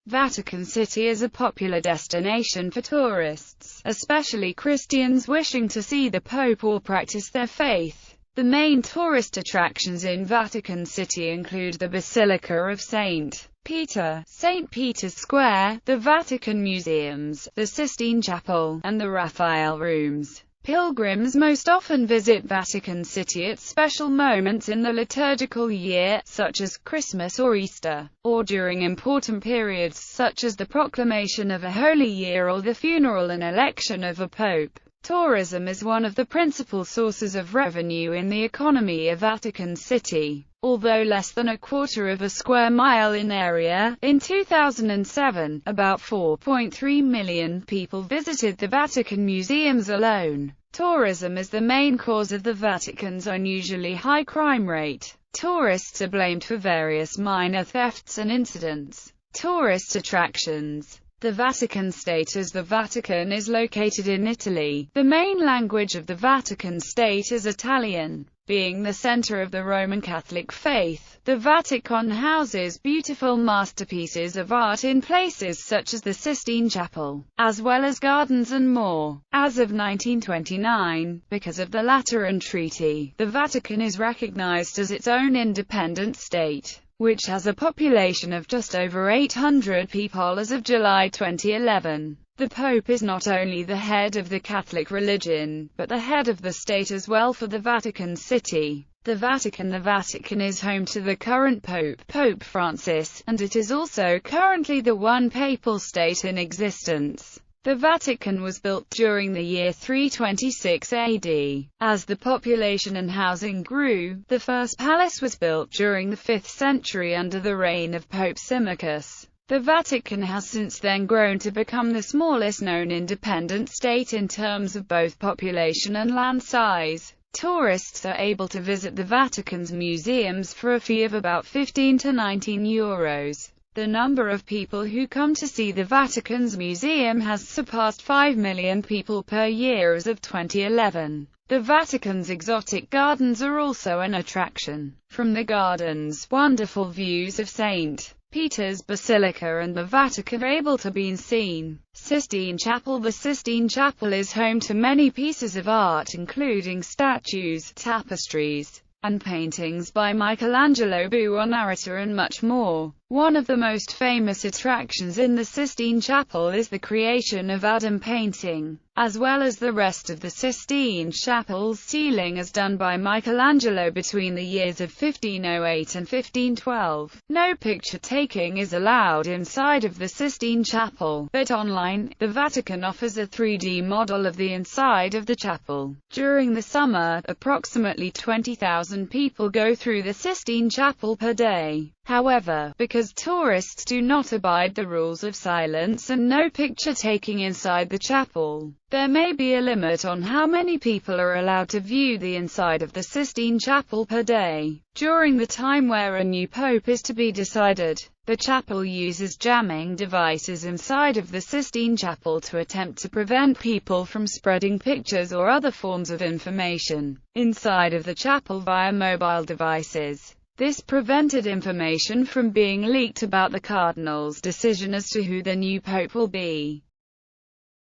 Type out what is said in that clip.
Vatican City is a popular destination for tourists, especially Christians wishing to see the Pope or practice their faith. The main tourist attractions in Vatican City include the Basilica of St. Peter, St. Peter's Square, the Vatican Museums, the Sistine Chapel, and the Raphael Rooms. Pilgrims most often visit Vatican City at special moments in the liturgical year, such as Christmas or Easter, or during important periods such as the proclamation of a holy year or the funeral and election of a pope. Tourism is one of the principal sources of revenue in the economy of Vatican City. Although less than a quarter of a square mile in area, in 2007, about 4.3 million people visited the Vatican museums alone. Tourism is the main cause of the Vatican's unusually high crime rate. Tourists are blamed for various minor thefts and incidents. Tourist attractions. The Vatican State. As the Vatican is located in Italy, the main language of the Vatican State is Italian. Being the center of the Roman Catholic faith, the Vatican houses beautiful masterpieces of art in places such as the Sistine Chapel, as well as gardens and more. As of 1929, because of the Lateran Treaty, the Vatican is recognized as its own independent state, which has a population of just over 800 people as of July 2011. The Pope is not only the head of the Catholic religion, but the head of the state as well for the Vatican City. The Vatican is home to the current Pope, Pope Francis, and it is also currently the one papal state in existence. The Vatican was built during the year 326 AD. As the population and housing grew, the first palace was built during the 5th century under the reign of Pope Symmachus. The Vatican has since then grown to become the smallest known independent state in terms of both population and land size. Tourists are able to visit the Vatican's museums for a fee of about 15 to 19 euros. The number of people who come to see the Vatican's museum has surpassed 5 million people per year as of 2011. The Vatican's exotic gardens are also an attraction. From the gardens, wonderful views of St. Peter's Basilica and the Vatican are able to be seen. Sistine Chapel. The Sistine Chapel is home to many pieces of art including statues, tapestries, and paintings by Michelangelo Buonarrota and much more. One of the most famous attractions in the Sistine Chapel is the creation of Adam painting, as well as the rest of the Sistine Chapel's ceiling as done by Michelangelo between the years of 1508 and 1512. No picture taking is allowed inside of the Sistine Chapel, but online, the Vatican offers a 3D model of the inside of the chapel. During the summer, approximately 20,000 people go through the Sistine Chapel per day. However, because tourists do not abide the rules of silence and no picture taking inside the chapel, there may be a limit on how many people are allowed to view the inside of the Sistine Chapel per day. During the time where a new pope is to be decided, the chapel uses jamming devices inside of the Sistine Chapel to attempt to prevent people from spreading pictures or other forms of information inside of the chapel via mobile devices. This prevented information from being leaked about the cardinal's decision as to who the new pope will be.